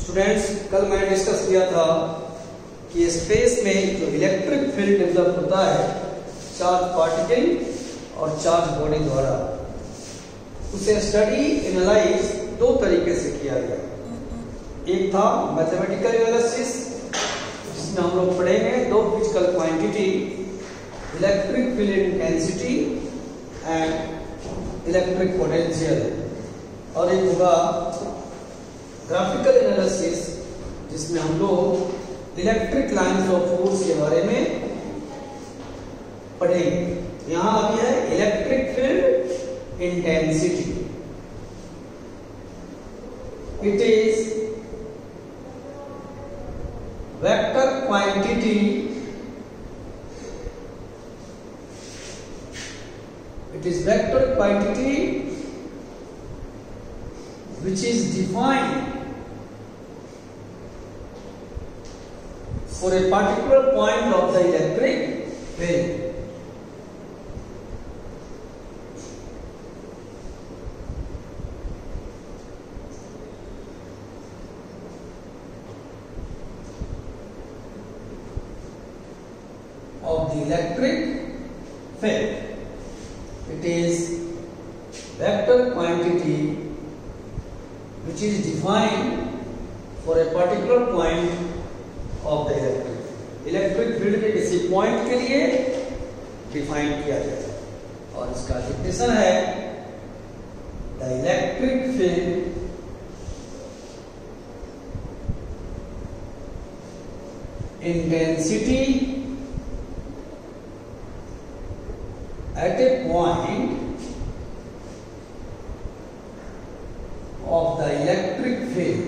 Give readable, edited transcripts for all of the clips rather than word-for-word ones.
Students, कल मैंने discuss किया था कि स्पेस में जो इलेक्ट्रिक फील्ड डेवलप होता है चार्ज पार्टिकल और चार्ज बॉडी द्वारा, उसे स्टडी एनालाइज दो तरीके से किया गया। एक था मैथमेटिकल एनालिसिस, जिसमें हम लोग पढ़ेंगे दो physical quantity, electric field intensity and electric potential, और एक होगा ग्राफिकल एनालिसिस, जिसमें हम लोग इलेक्ट्रिक लाइंस ऑफ फोर्स के बारे में पढ़ेंगे। यहां अभी है electric field intensity. It is vector quantity, it is vector quantity which is defined for a particular point of the electric field. Of the electric field. It is vector quantity which is defined for a particular point of the electric field के किसी point के लिए define किया जाए, और इसका definition है the electric field intensity at a point of the electric field,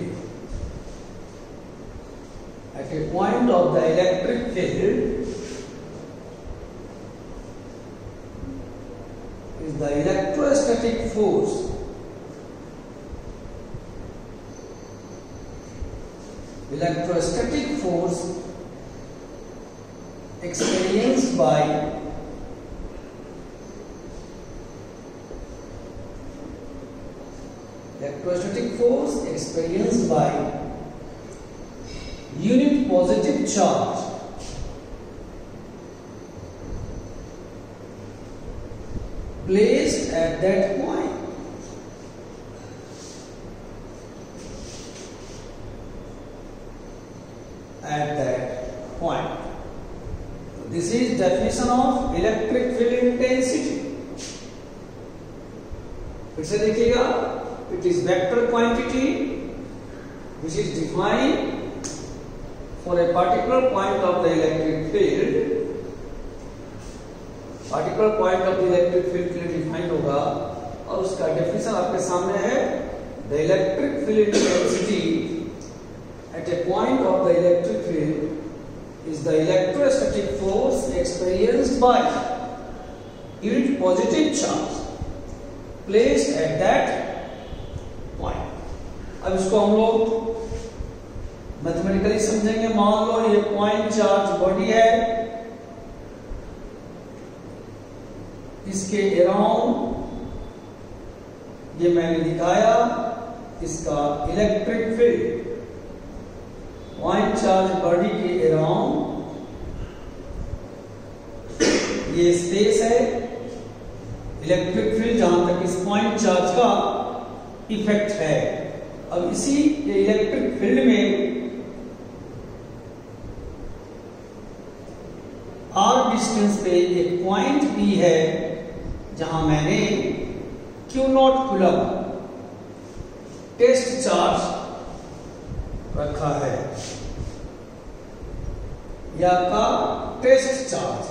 at a point of the electric field is the electrostatic force experienced by unit positive charge placed at that point. This is definition of electric field intensity. फिर से देखिएगा, it is vector quantity which is defined for a particular point of the electric field. Particular point of the electric field के लिए define होगा, और उसका definition आपके सामने है the electric field intensity at a point of the electric field is the electrostatic force experienced by unit positive charge placed at that point. अब इसको हम लोग मैथमेटिकली समझेंगे। मान लो ये पॉइंट चार्ज बॉडी है, इसके अराउंड ये मैंने दिखाया इसका electric field, point charge body के अराउंड ये स्पेस है, इलेक्ट्रिक फील्ड जहां तक इस पॉइंट चार्ज का इफेक्ट है। अब इसी इलेक्ट्रिक फील्ड में आर डिस्टेंस पे एक पॉइंट भी है जहां मैंने Q0 कूलम टेस्ट चार्ज रखा है, या आपका टेस्ट चार्ज।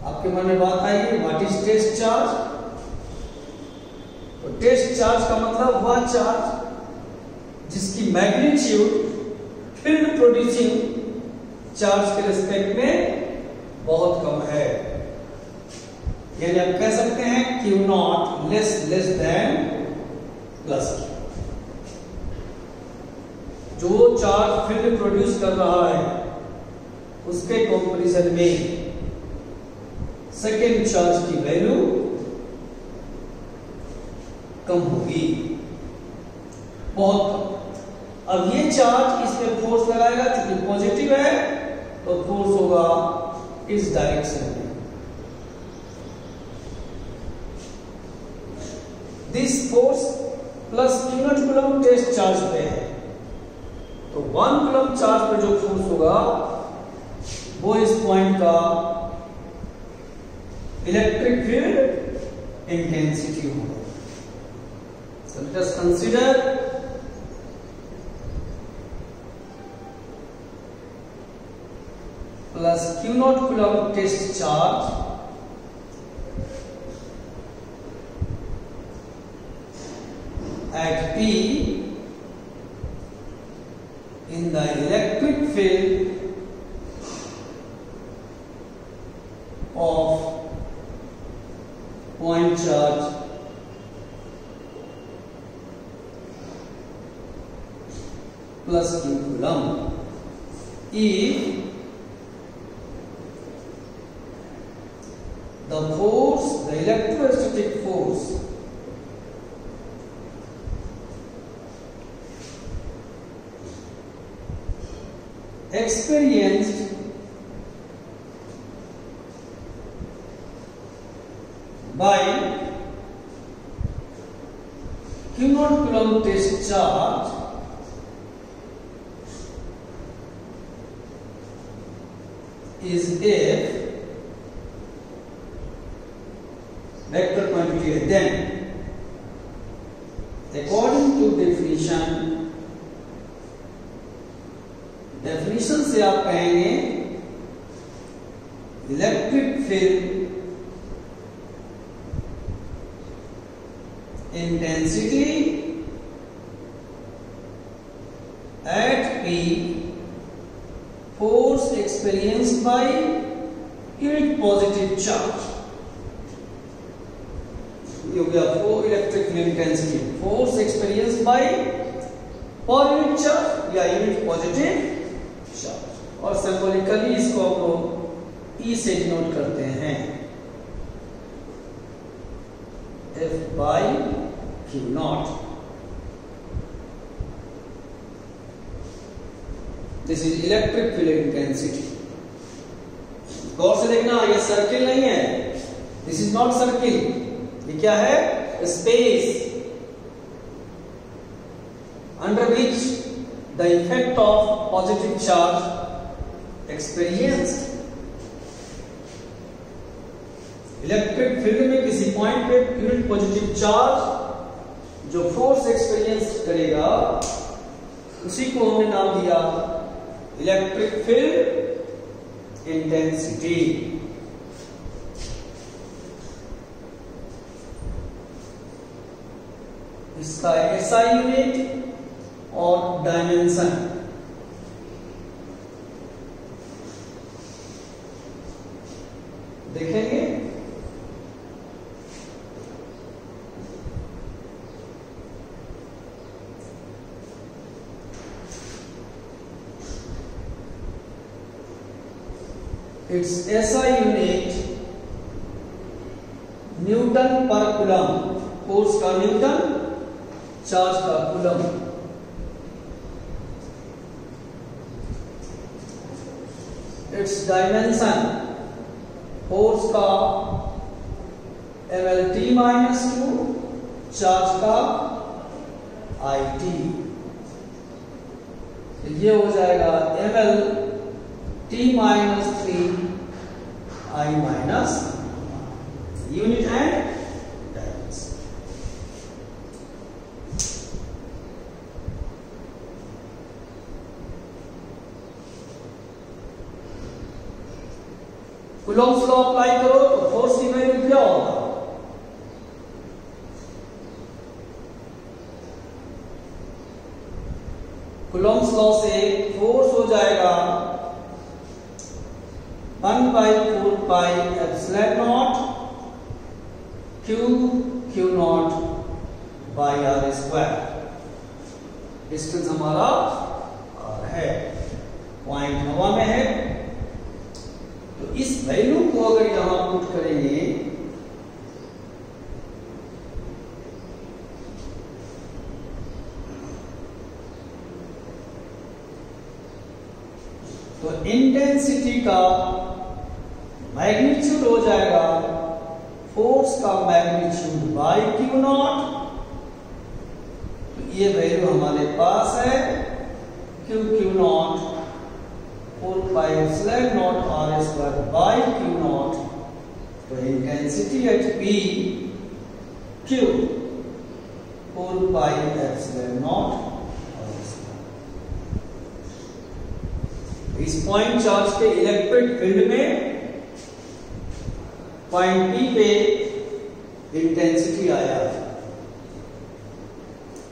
आपके मन में बात आएगी व्हाट इज टेस्ट चार्ज? तो टेस्ट चार्ज का मतलब वह चार्ज जिसकी मैग्नीट्यूड फील्ड प्रोड्यूसिंग चार्ज के रिस्पेक्ट में बहुत कम है, यानी आप कह सकते हैं Q0 less than plus Q। जो चार्ज फील्ड प्रोड्यूस कर रहा है उसके कंपैरिजन में सेकेंड चार्ज की वैल्यू कम होगी, बहुत कम। अब ये चार्ज इस पे फोर्स लगाएगा, क्योंकि पॉजिटिव है तो फोर्स होगा इस डायरेक्शन में। This force plus q0 coulomb test charge पे है, तो 1 कूलम चार्ज पे जो फोर्स होगा वो इस पॉइंट का इलेक्ट्रिक फील्ड इंटेंसिटी होगा। So let us consider plus q0 coulomb test charge at P in the electric field of point charge plus q coulomb if the force, the electrostatic force experienced by q0 coulomb test charge is if vector quantity है, then according to definition से आप कहेंगे electric field intensity at P force experienced by unit positive charge, ये हो गया four electric field intensity, force experience by per unit charge या unit positive charge, और symbolically इसको हम लोग E से डिनोट करते हैं F by Q0। This is electric field intensity. गौर से देखना, ये सर्किल नहीं है, दिस इज नॉट सर्किल, ये क्या है? Space under which the effect of positive charge experienced. Electric field में किसी पॉइंट पे यूनिट पॉजिटिव चार्ज जो फोर्स एक्सपीरियंस करेगा उसी को हमने नाम दिया इलेक्ट्रिक फील्ड इंटेंसिटी। इसका SI यूनिट और डायमेंशन देखेंगे। Its SI unit न्यूटन पर कूलम, फोर्स का न्यूटन, चार्ज का कूलम। इट्स डायमेंशन, फोर्स का mlt-2, चार्ज का it। ये हो जाएगा mlt-3 I minus unit and dimension. Coulomb's law apply करो तो फोर्स की वैल्यू क्या होगा? कूलॉम्स लॉ से फोर्स हो जाएगा 1/4 pi epsilon not Q not by R square. Distance हमारा R है, पॉइंट हवा में है, तो इस वैल्यू को अगर यहां पुट करेंगे तो इंटेंसिटी का मैग्नीट्यूड हो जाएगा फोर्स का मैग्नीट्यूड बाई क्यू नॉट। तो ये वैल्यू हमारे पास है Q naught 4πε0 r² by Q naught. तो इंटेंसिटी एट P Q 4πε0। इस पॉइंट चार्ज के इलेक्ट्रिक फील्ड में पॉइंट P पे इंटेंसिटी आया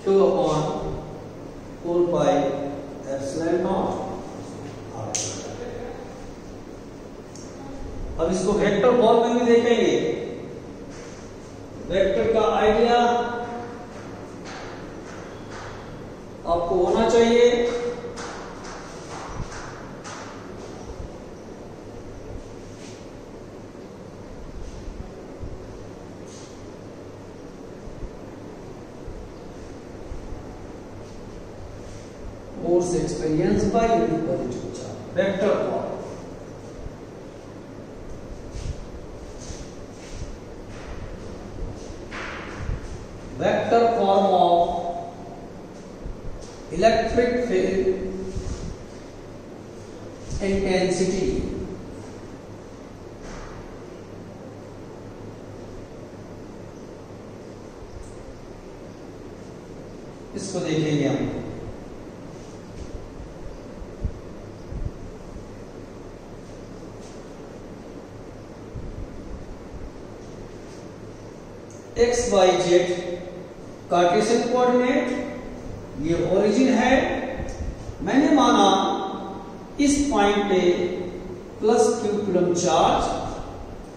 Q/4πε0। अब इसको वेक्टर फॉर्म में भी देखेंगे। वेक्टर का आइडिया आपको होना चाहिए। Force experienced by unit positive charge. Vector form. Vector form of electric field intensity. इसको देखेंगे हम। X Y Z cartesian coordinate, ये ओरिजिन है। मैंने माना इस पॉइंट पे प्लस क्यू कूलम चार्ज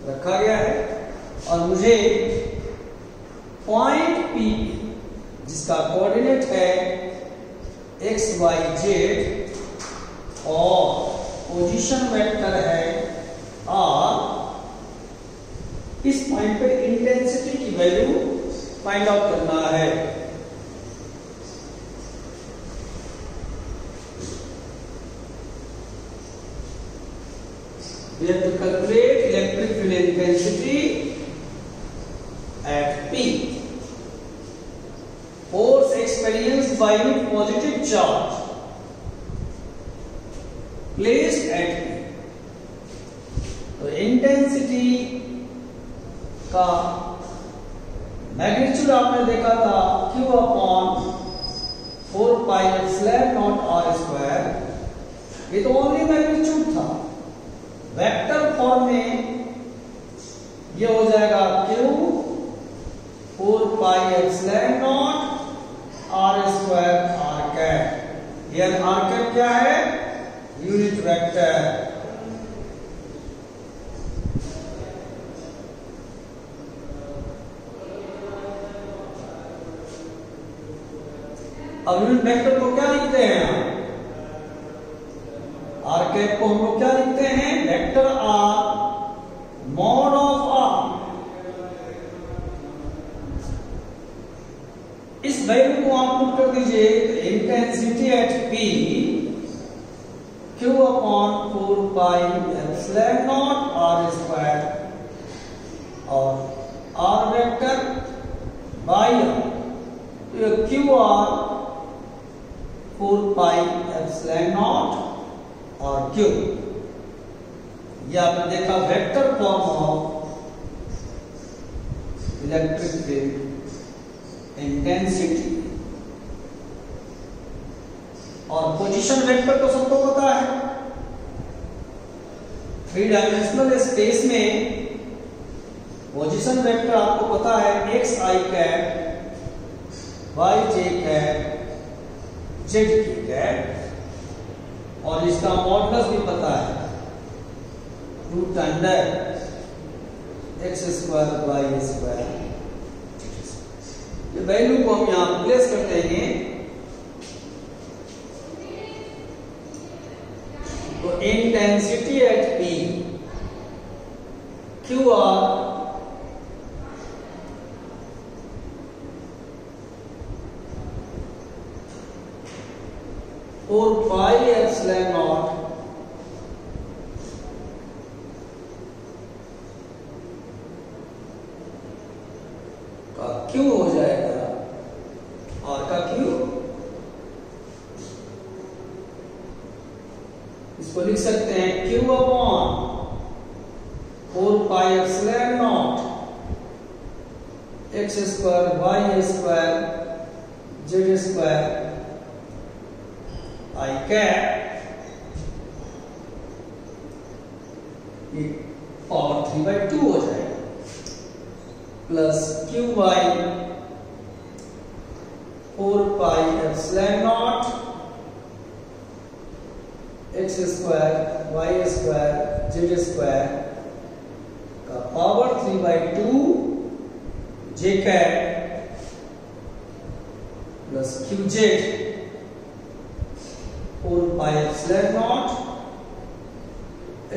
रखा गया है और मुझे पॉइंट पी जिसका कोऑर्डिनेट है एक्स वाई जेड और पोजीशन वेक्टर है आर, इस पॉइंट पे इंटेंसिटी की वैल्यू फाइंड आउट करना है। We have to calculate electric field intensity at P. Force experienced by unit positive charge placed at P. तो इंटेंसिटी का मैग्नीट्यूड आपने देखा था Q/4πε0r²। ये तो ओनली मैग्नीट्यूड था। वेक्टर फॉर्म में ये हो जाएगा Q 4πε0r²। ये r क्या है? Unit vector. अब यूनिट वेक्टर को क्या लिखते हैं? आर कैप को हम लोग क्या लिखते हैं? Vector R mod of R. इस वैल्यू को आप पुट कर दीजिए। इंटेंसिटी एट P Q/4πε0r² और आर वेक्टर बाई QR 4πε0 और Q। ये आपने देखा vector form of electric field intensity. और पोजीशन वेक्टर तो सबको पता है। 3 डायमेंशनल स्पेस में पोजीशन वेक्टर आपको पता है xi कैप वाई जे कैप जेड की कैप, और इसका मॉडुलस भी पता है √x² y²। ये वैल्यू को हम यहां प्लेस कर देंगे। तो इंटेंसिटी एट P QR 4πε0 इसको लिख सकते हैं Q upon 4 pi epsilon naught x square y square z square I cap power 3/2 हो जाएगा plus Q by 4 pi epsilon naught x square y square z square का power 3/2 j cap plus Q Z 4 pi epsilon naught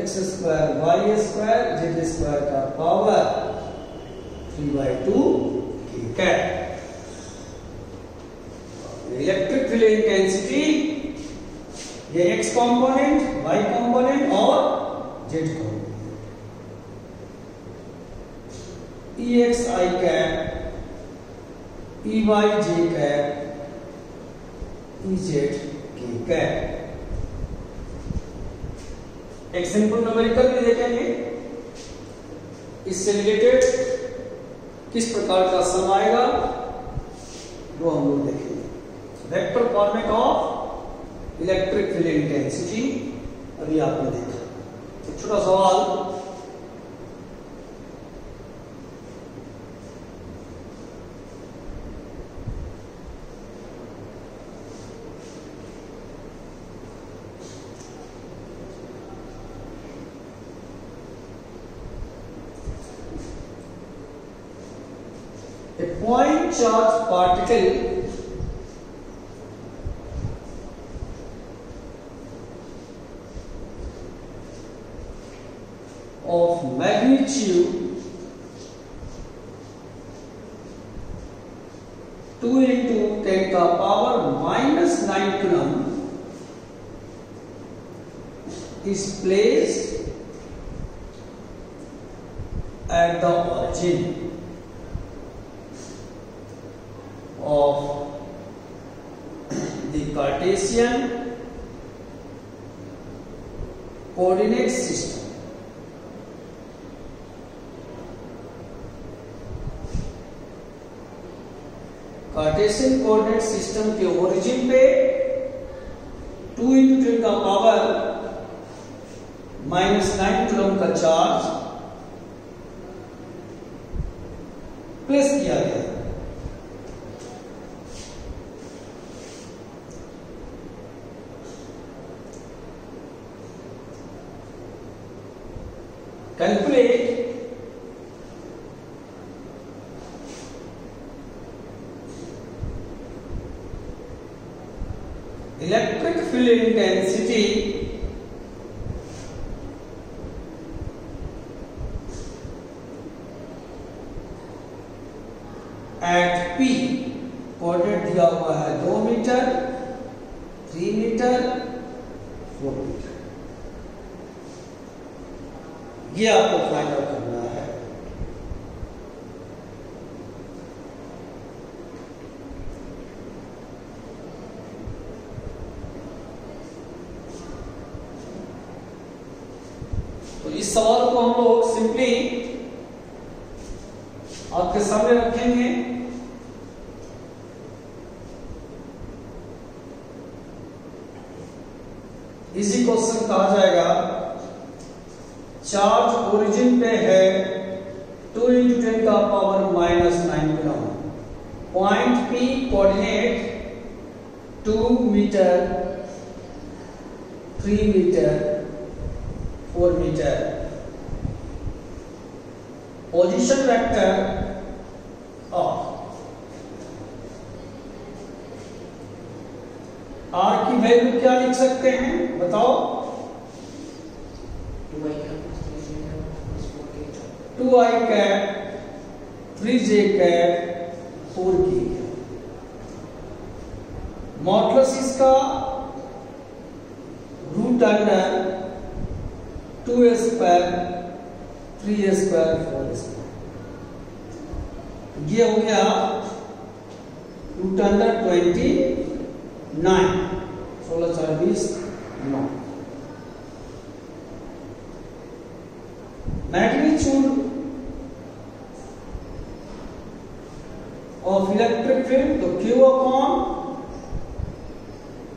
x square y square z square का power 3/2 k cap. Electric field intensity ये x component, y component और z component. Ex I cap, Ey j cap, Ez k cap. एक simple numerical भी देखेंगे, इससे related किस प्रकार का सम आएगा वो हम लोग देखेंगे। Vector format of electric field intensity अभी आपने देखा। एक छोटा सवाल, a point charge particle of magnitude 2 into 10 का power -9 coulomb is placed at the origin of the Cartesian coordinate system. Cartesian coordinate system के ओरिजिन पे 2 × 10 का पावर -9 कूलम का चार्ज प्लेस किया गया। Calculate electric field intensity at P। Coordinate दिया हुआ है 2 मीटर, 3 मीटर, 4 मीटर। ये आपको फाइंड आउट करना है। तो इस सवाल को हम लोग सिंपली आपके सामने रखेंगे। इसी क्वेश्चन कहा जाएगा, चार्ज ओरिजिन पे है 2 × 10 का power -9 coulomb. Point P coordinate 2 metre, 3 metre, 4 metre. Position vector R की वैल्यू क्या लिख सकते हैं बताओ? 2i cap, 3j cap, 4k। Modulus इसका √अंडर 2a square, 3a square, 4a square. ये हो गया √अंडर 29, 16 4 20 9। मैग्नीट्यूड ऑफ इलेक्ट्रिक फील्ड, तो Q upon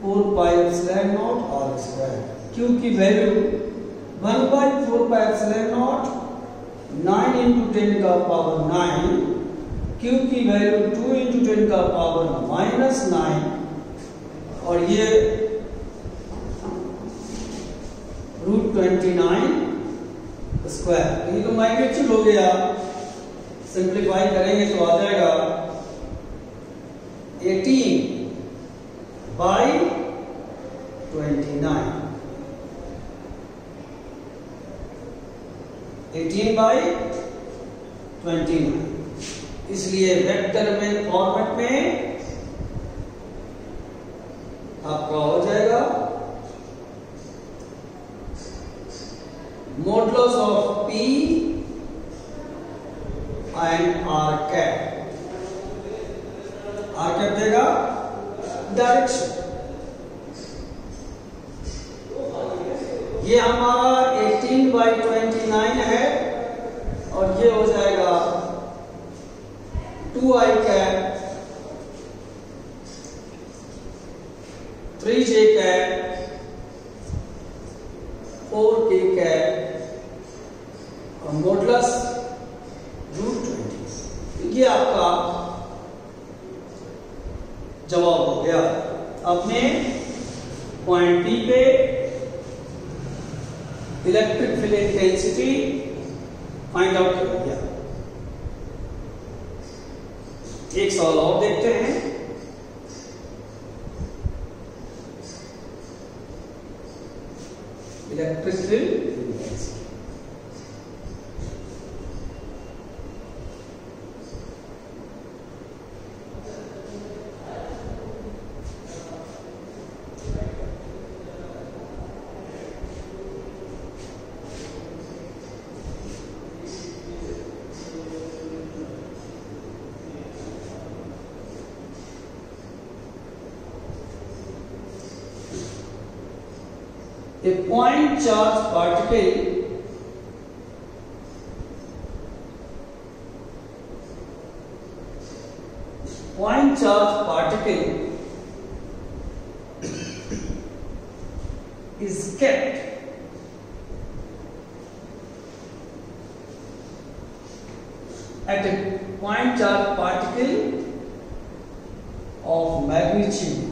4 pi epsilon naught R square. Q की value 1/4 pi epsilon naught 9 into 10 का पावर 9, Q की वैल्यू 2 into 10 का पावर -9, और ये √29 स्क्वायर। ये तो मैग्नीट्यूड हो गया, सिंप्लीफाई करेंगे तो आ जाएगा 18/29, 18/29। इसलिए वेक्टर में फॉर्मेट में आपका हो जाएगा modulus of P and R cap. R cap देगा डायरेक्शन। ये हमारा 18/29 है, और ये हो जाएगा 2I cap 3J cap 4K cap और मॉडुलस √20। ये आपका जवाब हो गया। आपने पॉइंट P पे electric field intensity find out कर दिया। एक सवाल और देखते हैं। Electric field intensity, a point charge particle is kept at a point charge particle of magnitude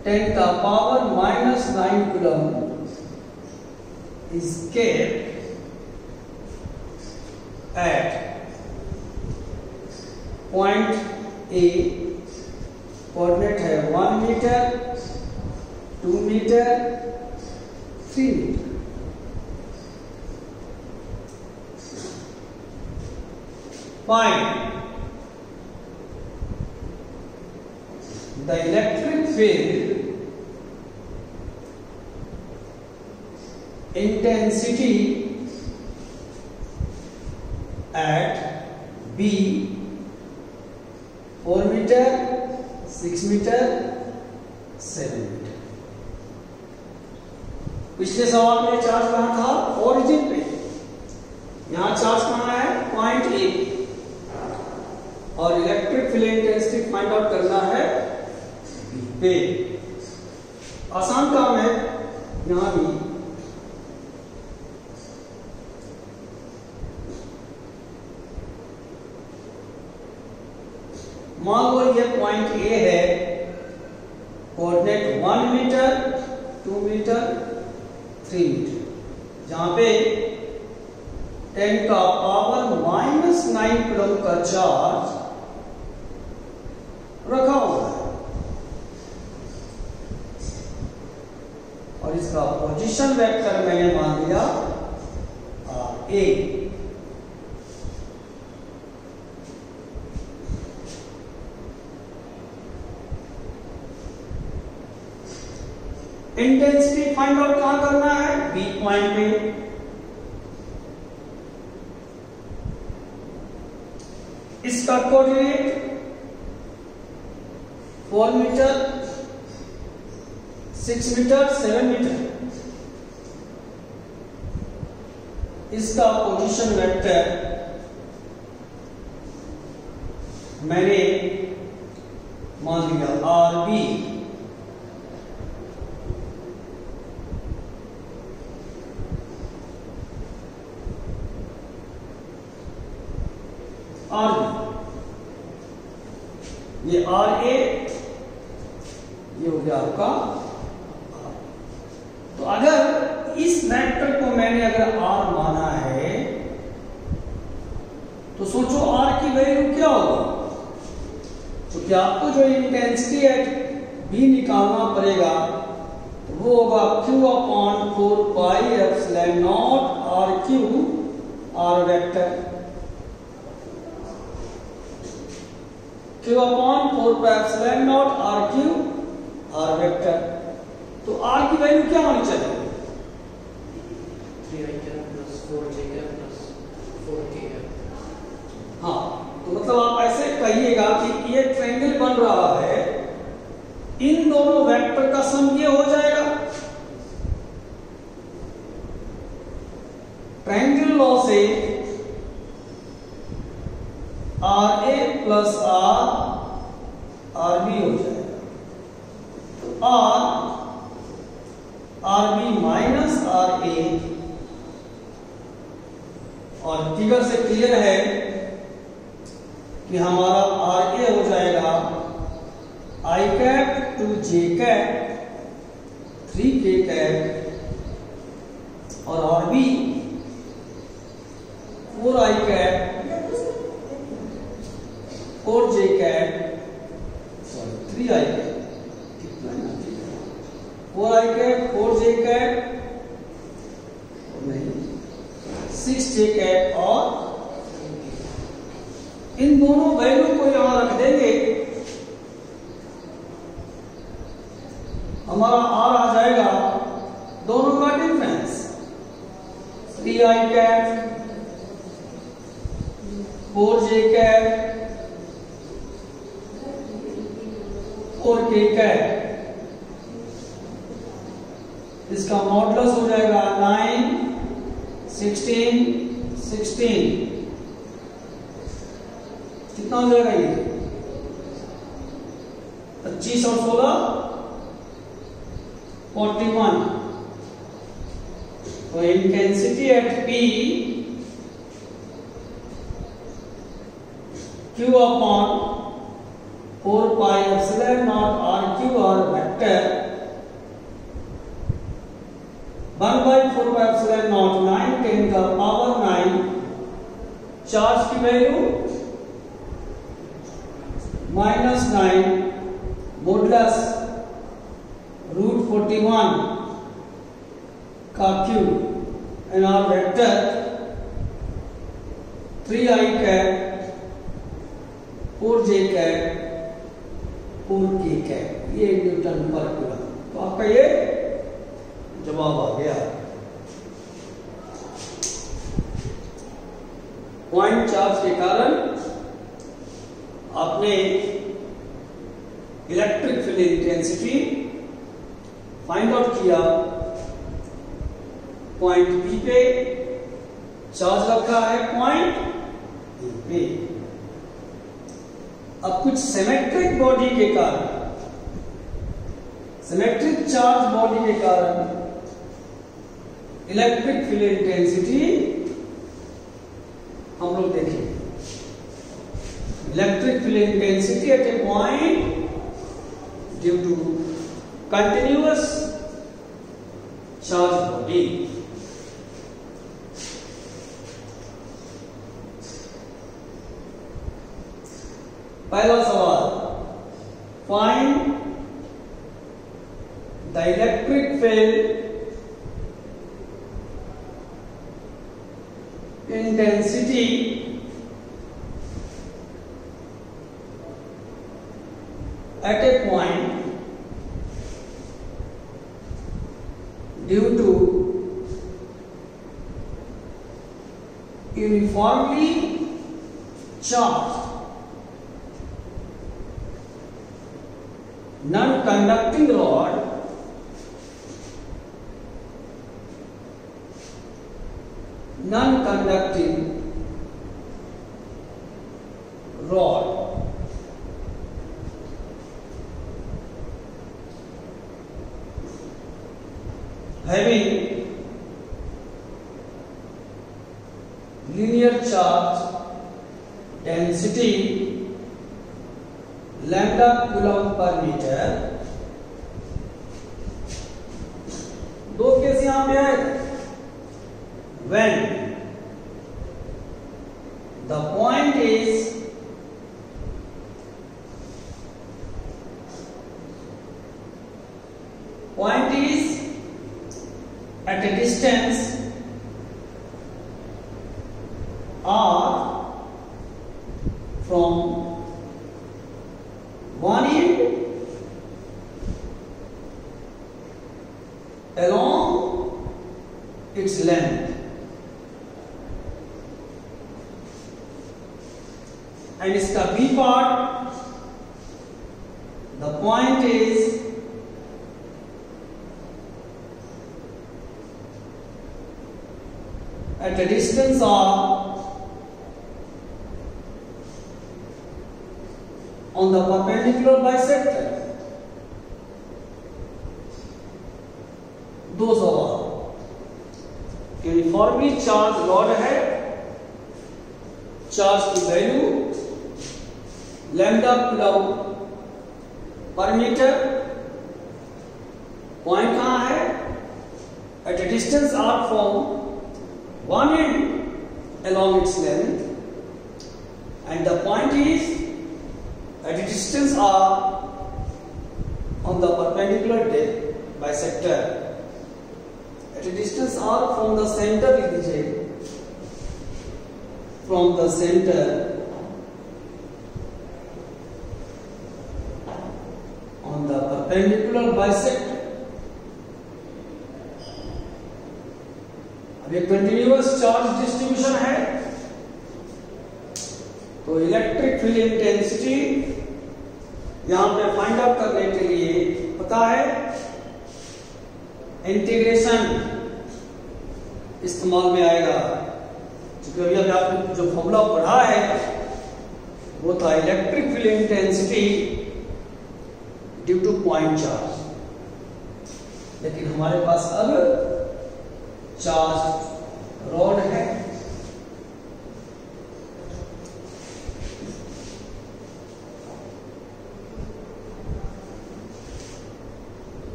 10 का power -9 coulomb is kept at point A, कोऑर्डिनेट है 1 metre 2 metre 3 metre. Find the electric field intensity at B 4 metre 6 metre 7 metre. पिछले सवाल में charge कहां था? Origin पे। यहां चार्ज कहां है? Point A. और electric field intensity find out करना है बी पे। आसान काम है यहां भी। मान लो ये पॉइंट ए है, कोऑर्डिनेट 1 मीटर 2 मीटर 3 मीटर, जहां पे 10 का पावर -9 कूलम का चार्ज रखा हुआ है, और इसका पोजीशन वेक्टर मैंने मान लिया ए। इंटेंसिटी फाइंड आउट कहां करना है? बी पॉइंट पे। इसका कोऑर्डिनेट 4 मीटर 6 मीटर 7 मीटर, इसका पोजीशन वेक्टर मैंने मान लिया RB। ये RA, ये हो गया आपका। तो अगर इस वेक्टर को मैंने अगर R माना है तो सोचो R की वैल्यू क्या होगी। तो क्या आपको जो इंटेंसिटी एट B निकालना पड़ेगा तो वो होगा Q/4πε0 RQ R vector, Q/4πε0 RQ R vector. तो R की वैल्यू क्या होनी चाहिए? 3i plus 4j plus 4k। हाँ, तो मतलब आप ऐसे कहिएगा कि ये ट्रायंगल बन रहा है, इन दोनों वेक्टर का सम ये हो जाएगा। ट्रायंगल लॉ से RA प्लस RB हो जाएगा। तो RB माइनस RA, और फिगर से क्लियर है कि हमारा RA हो जाएगा I cap two J cap 3K cap, और RB 4I cap 4J cap, sorry 3I cap, कितना है 4I कैप 4J कैप नहीं 6J कैप, और इन दोनों वैल्यू को यहां रख देंगे, हमारा R आ जाएगा दोनों का difference 3I cap 4J cap 4K cap. इसका मॉडुलस हो जाएगा 9 16 16, कितना हो जाएगा ये 25 और 16 41। तो intensity at P Q/4πε0 RQ R vector 1/4πε0 9 10 का पावर 9, चार्ज की वैल्यू -9 मॉडुलस √41 का Q and R vector 3I cap 4J cap 4K cap, ये न्यूटन पर कूलम। तो आपका ये जवाब आ गया। पॉइंट चार्ज के कारण आपने electric field intensity find out किया। पॉइंट बी पे चार्ज रखा है, पॉइंट ए पे। अब कुछ सिमेट्रिक बॉडी के कारण, सिमेट्रिक चार्ज बॉडी के कारण इलेक्ट्रिक फील्ड इंटेंसिटी हम लोग देखेंगे। Electric field intensity at a point due to continuous charge body. पहला सवाल, find the electric field intensity at a point due to uniformly charged non-conducting rod non-conducting rod having linear charge density lambda coulomb per meter। दो case यहां पे है। When the point is at a distance r from one end along its length, and इसका B part, the point is at a distance of on the perpendicular bisector 200 uniformly charge rod है। Charge की value lambda coulomb per metre. Point कहां है? At a distance R from one end along its length, and the point is at a distance r on the perpendicular bisector, at a distance r from the center, from the center on the perpendicular bisector। ये continuous charge distribution है, तो electric field intensity यहां पे find out करने के लिए पता है इंटीग्रेशन इस्तेमाल में आएगा। क्योंकि अभी आपने जो फॉर्मूला पढ़ा है वो था electric field intensity due two point charge, लेकिन हमारे पास अब चार्ज रॉड है।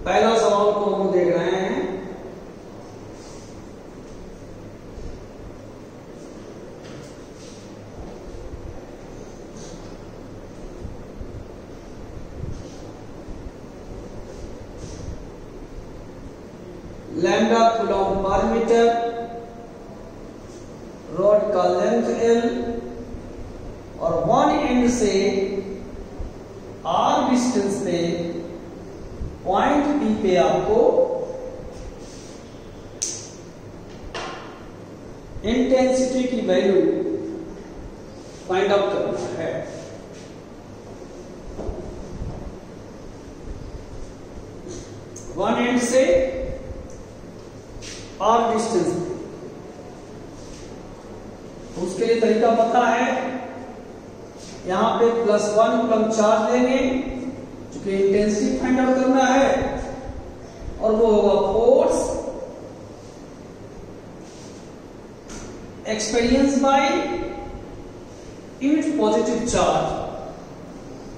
पहला सवाल को हम देख रहे हैं। Lambda coulomb per metre, rod का लेंथ L और वन एंड से R डिस्टेंस पे पॉइंट P पे आपको इंटेंसिटी की वैल्यू फाइंड आउट करना है। वन एंड से R डिस्टेंस, उसके लिए तरीका पता है। यहां पे +1 कूलम्ब चार्ज लेंगे, क्योंकि इंटेंसिटी फाइंड आउट करना है, और वो होगा force experience by unit positive charge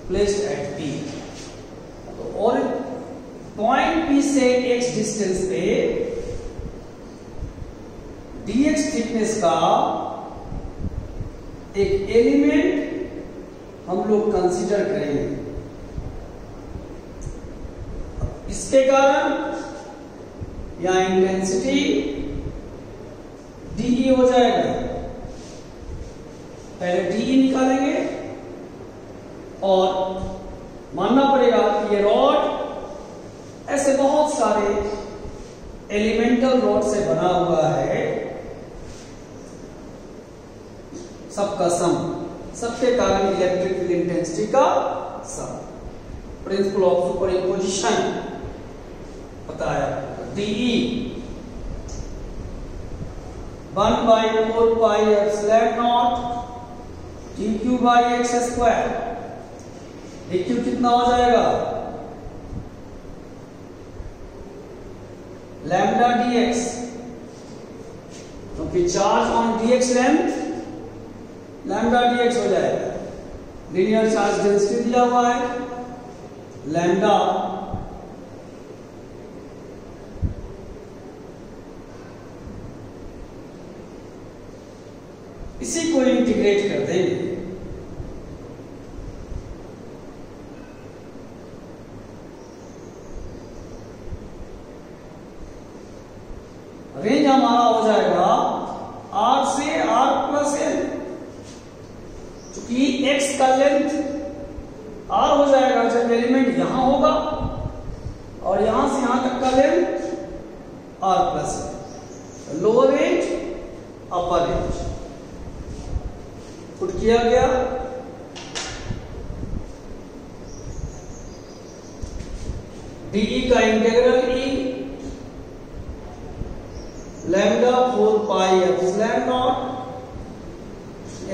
placed at P। और पॉइंट P से x डिस्टेंस पे dx थिकनेस का एक एलिमेंट हम लोग कंसीडर करेंगे। इसके कारण यहां इंटेंसिटी dE हो जाएगा। पहले dE निकालेंगे और मानना पड़ेगा कि ये रॉड ऐसे बहुत सारे एलिमेंटल रॉड से बना हुआ है, सबका सम, सबके कारण इलेक्ट्रिक फील्ड इंटेंसिटी का सम। प्रिंसिपल ऑफ सुपरइम्पोजिशन पता है, डीई 1/4πε0 dq/x²। dq कितना हो जाएगा? लैम्डा dx, क्योंकि charge on dx length lambda dx हो जाएगा। लीनियर चार्ज डेंसिटी दिया हुआ है लैम्डा इसी को इंटीग्रेट कर देंगे। रेंज हमारा हो जाएगा r से r+n, क्योंकि x का लेंथ r हो जाएगा जब एलिमेंट यहां होगा और यहां से यहां तक का length r+n। Lower range upper range put किया गया। dE का इंटीग्रल E लैम्डा 4πε0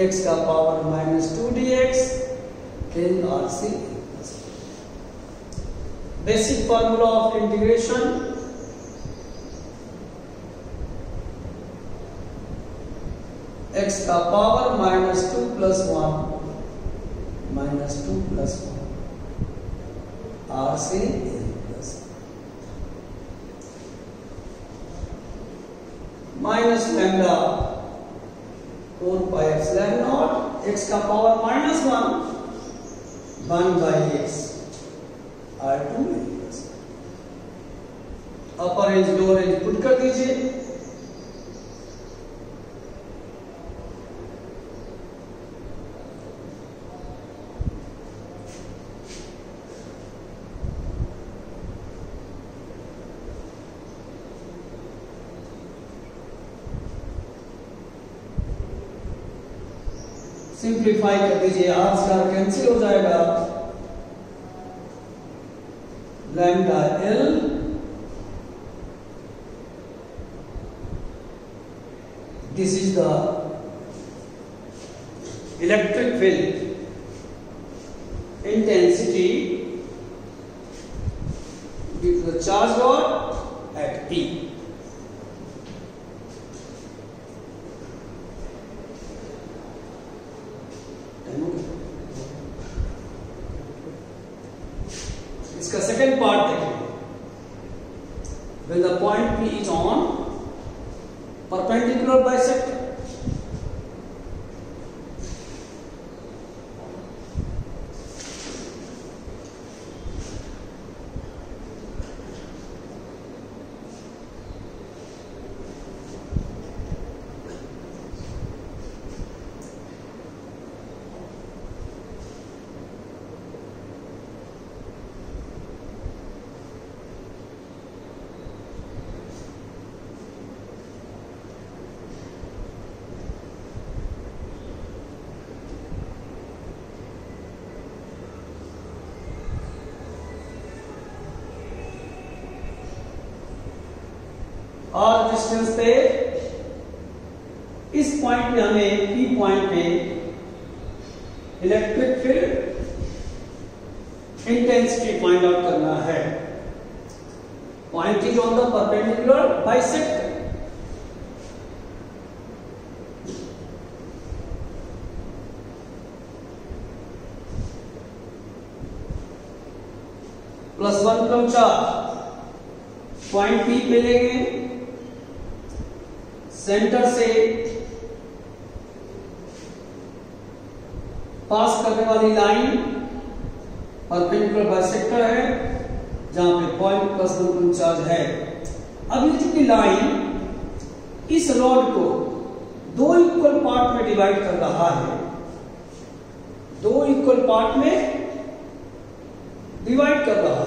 x का power -2 dx in RC। Basic formula of integration x का power -2 + 1 -2 + 1 RC minus lambda 4πε0 x का power -1 1/x R2। Upper range lower range put कर दीजिए। Simplify कर दीजिए, r से r कैंसिल हो जाएगा। Lambda L this is the electric field intensity due to the charge rod at P। इसका second part देखेंगे। When the point P is on perpendicular bisector, और डिस्टेंस पे इस पॉइंट पे हमें P पॉइंट पे electric field intensity find out करना है। Point is on the perpendicular bisector. +1 come charge point P पे लेंगे, सेंटर से पास करने वाली लाइन परपेंडिकुलर बाइसेक्टर है जहां पे पॉइंट +1 चार्ज है। अब ये चूंकि लाइन इस रॉड को दो इक्वल पार्ट में डिवाइड कर रहा है, दो इक्वल पार्ट में डिवाइड कर रहा है,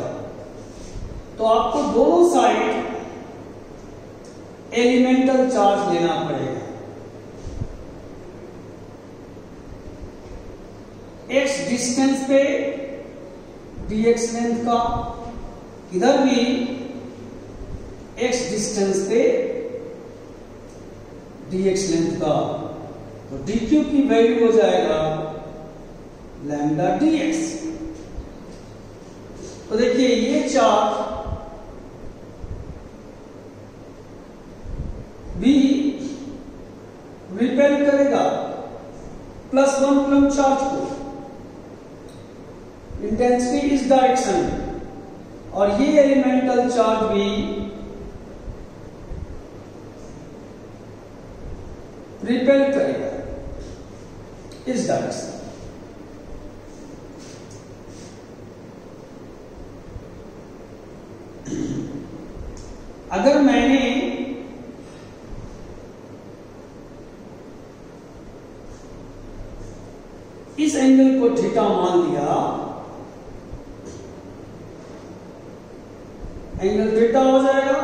तो आपको दोनों साइड एलिमेंटल चार्ज लेना पड़ेगा। x डिस्टेंस पे dx लेंथ का, इधर भी x डिस्टेंस पे dx लेंथ का, तो dq की वैल्यू हो जाएगा लैम्डा dx। तो देखिए ये चार्ज भी रिपेल करेगा +1 कूलम चार्ज को, इंटेंसिटी इस डायरेक्शन में, और ये एलिमेंटल चार्ज भी रिपेल करेगा इस डायरेक्शन। अगर मैंने इस एंगल को थीटा मान लिया, एंगल थीटा हो जाएगा,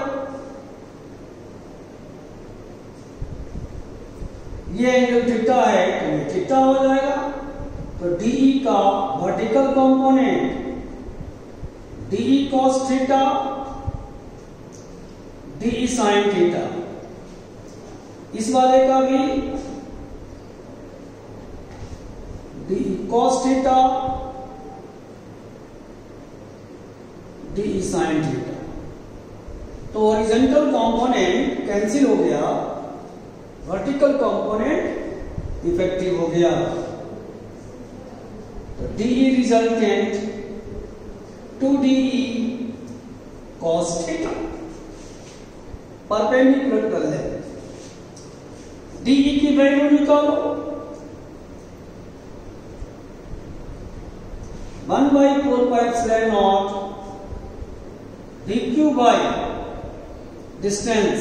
ये एंगल थीटा है तो ये थीटा हो जाएगा। तो DE का vertical component DE cos theta, DE sin theta, इस वाले का भी DE cos theta, DE sin theta. तो हॉरिजॉन्टल कंपोनेंट कैंसिल हो गया, वर्टिकल कंपोनेंट इफेक्टिव हो गया। तो DE resultant 2DE cos theta perpendicular कर ले। DE की वैल्यू निकालो, 1/4πε0 dq बाय डिस्टेंस,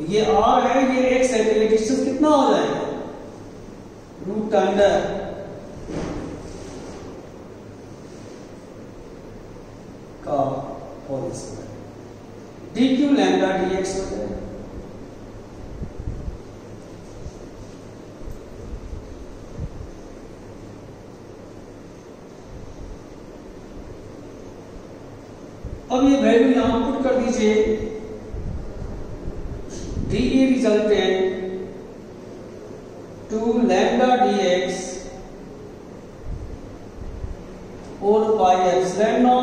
ये r है, ये x है, तो ये डिस्टेंस कितना हो जाएगा, रूट अंडर का whole square, dq lambda dx हो जाएगा। अब ये वैल्यू यहां पुट कर दीजिए, DE resultant 2 lambda dx 4πε0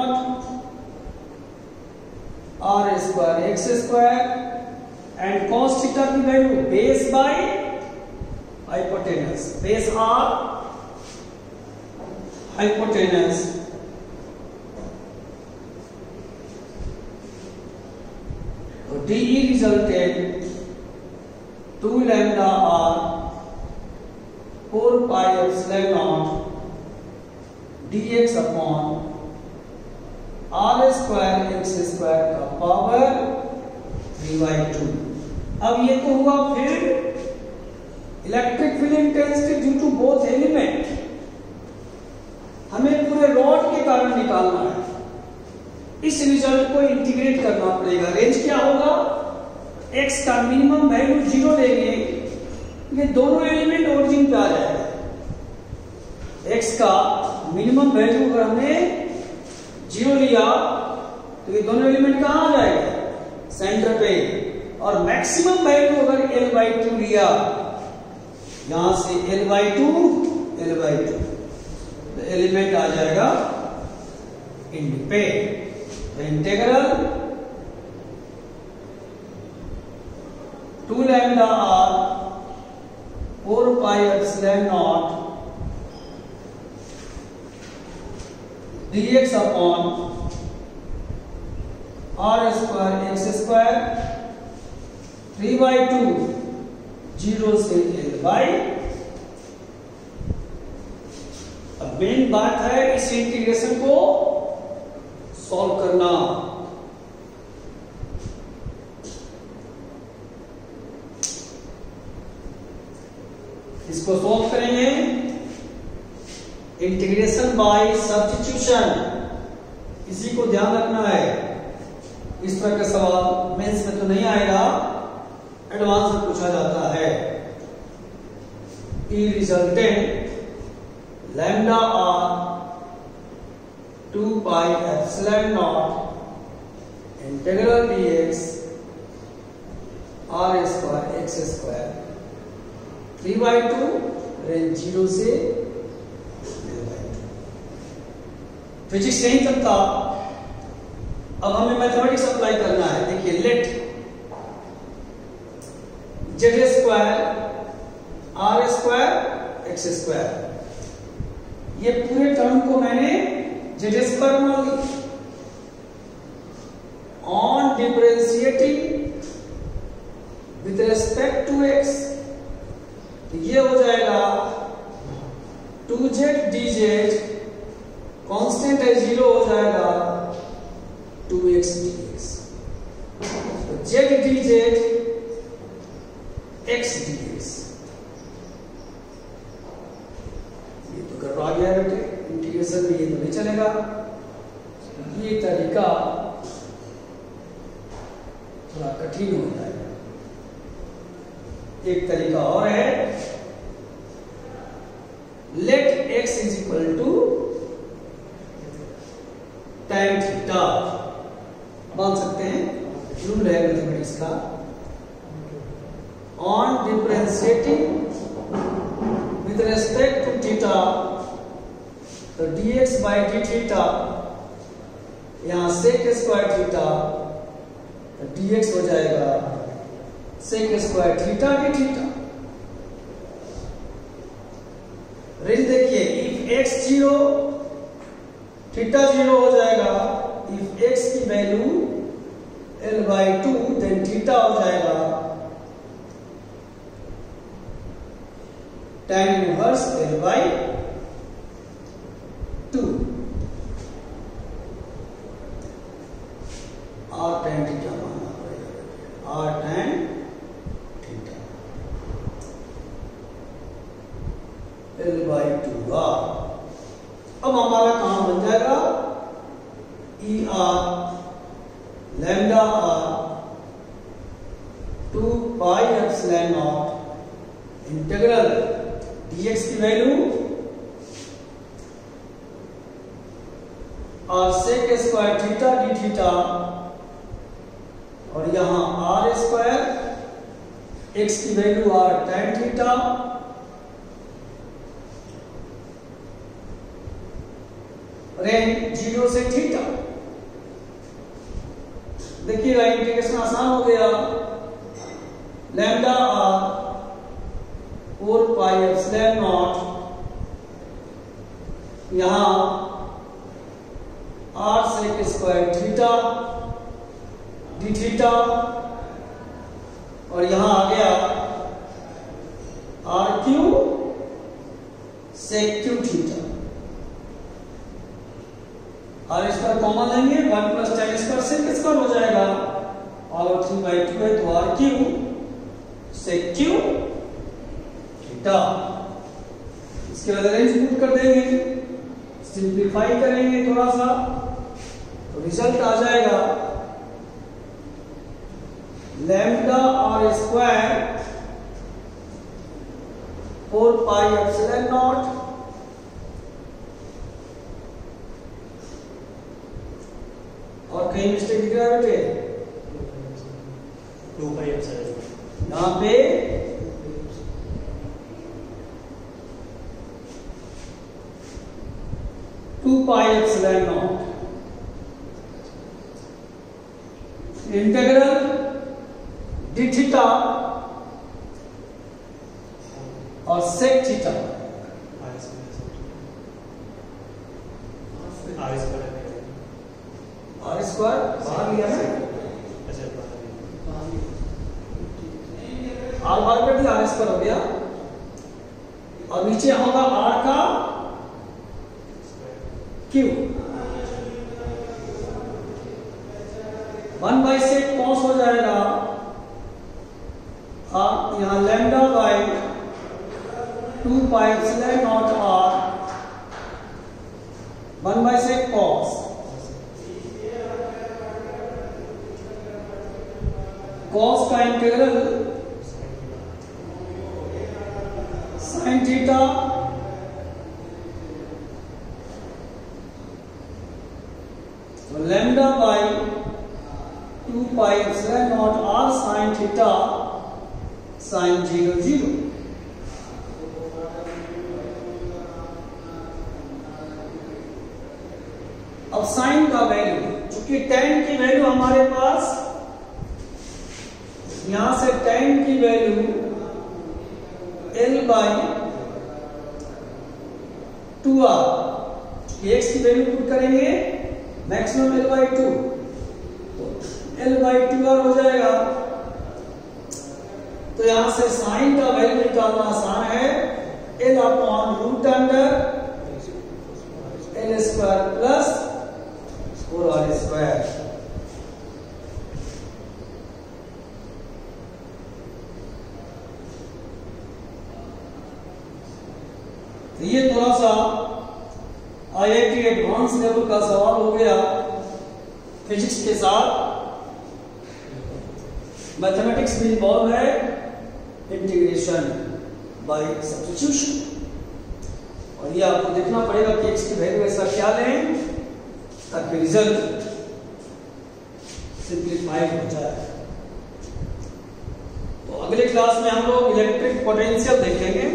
r square x square, and cos theta की value base by hypotenuse, base r hypotenuse, तो DE resultant 2 lambda r 4πε0 dx upon r square x square का पावर 3/2। अब ये तो हुआ फिर electric field intensity due to both element. हमें पूरे रॉड के कारण निकालना है, इस रिजल्ट को इंटीग्रेट करना पड़ेगा। रेंज क्या होगा, x का मिनिमम वैल्यू 0 लेंगे, ये दोनों एलिमेंट ओरिजिन पे आ जाएगा। x का मिनिमम वैल्यू अगर हमने 0 लिया तो ये दोनों एलिमेंट कहां आ जाएगा, सेंटर पे। और मैक्सिमम वैल्यू अगर L/2 लिया, यहां से L/2 तो एलिमेंट आ जाएगा इंड पे। तो integral 2 lambda r 4πε0 dx upon r square x square 3/2 0 से L/। अब मेन बात है इस इंटीग्रेशन को सॉल्व करना। इसको सॉल्व करेंगे इंटीग्रेशन बाय सब्स्टिट्यूशन, इसी को ध्यान रखना है। इस तरह का सवाल मेंस में तो नहीं आएगा, एडवांस में पूछा जाता है। E resultant lambda r 2πε0 integral dx r square x square 3/2 range 0 से L/2। फिजिक्स नहीं करता। अब हमें मैथमेटिक्स अप्लाई करना है। देखिए, लेट z² r² x², ये पूरे टर्म को मैंने z² मान ली। On differentiating with respect to x, ये हो जाएगा 2z dz, कांस्टेंट है 0 हो जाएगा 2x dx। तो z dz x dx, ये तो कर आ गया बेटे। इंटीग्रेशन में ये तो नहीं चलेगा। ये तरीका थोड़ा कठिन हो जाएगा। एक तरीका और है, let x is equal to tan theta. मान सकते हैं, रूल है मैथमेटिक्स का। On differentiating with respect to theta, तो dx by d थीटा, यहां sec स्क्वायर थीटा, तो dx हो जाएगा sec square theta d theta. Range देखिए, इफ x 0 थीटा 0 हो जाएगा। इफ x की वैल्यू L/2 देन थीटा हो जाएगा tan इनवर्स L/2। r tan थीटा मानना पड़ेगा, r tan थीटा L/2r। अब हमारा काम बन जाएगा ER lambda r 2 pi epsilon not integral dx की value r sec square theta d theta, और यहां r स्क्वायर, x की value r tan theta, range 0 से थीटा। देखिएगा, इंटीग्रेशन आसान हो गया। Lambda r 4 pi epsilon not, यहां r sec square theta d theta, और यहां आ गया r³ sec³ theta. r square common लेंगे, 1 plus tan square sec square हो जाएगा, और 3/2 है तो r³ sec³ थीटा। इसके बाद रेंज पुट कर देंगे, सिंप्लीफाई करेंगे थोड़ा सा, तो रिजल्ट आ जाएगा lambda r square 4 pi epsilon not, और कहीं मिस्टेक दिख रहा है बेटे? 2 पाई एप्सिलॉन, यहां पे 2 पाई epsilon not integral d theta और sec थीटा। r स्क्वायर बाहर लिया है, r बाहर कर दिया, r स्क्वायर हो गया, और नीचे होगा r का क्यूब। 1/sec cos हो जाएगा, यहां lambda by 2 pi epsilon not r 1/sec cos, cos का इंटीग्रल sin थीटा तो lambda by 2 pi epsilon not r sin theta sin 0 0। अब साइन का वैल्यू, चूंकि tan की वैल्यू हमारे पास यहां से tan की वैल्यू L/2R, x की वैल्यू पुट करेंगे मैक्सिमम L/2, तो L/2R हो जाएगा। तो यहां से साइन का वैल्यू निकालना आसान है, L/√L² प्लस 4R²। तो ये थोड़ा सा IIT एडवांस लेवल का सवाल हो गया फिजिक्स के साथ। मैथमेटिक्स भी इन्वॉल्व है, इंटीग्रेशन बाय सब्स्टिट्यूशन, और ये आपको देखना पड़ेगा कि x की वैल्यू ऐसा क्या लें ताकि रिजल्ट सिंप्लीफाइड हो जाए। तो अगले क्लास में हम लोग इलेक्ट्रिक पोटेंशियल देखेंगे।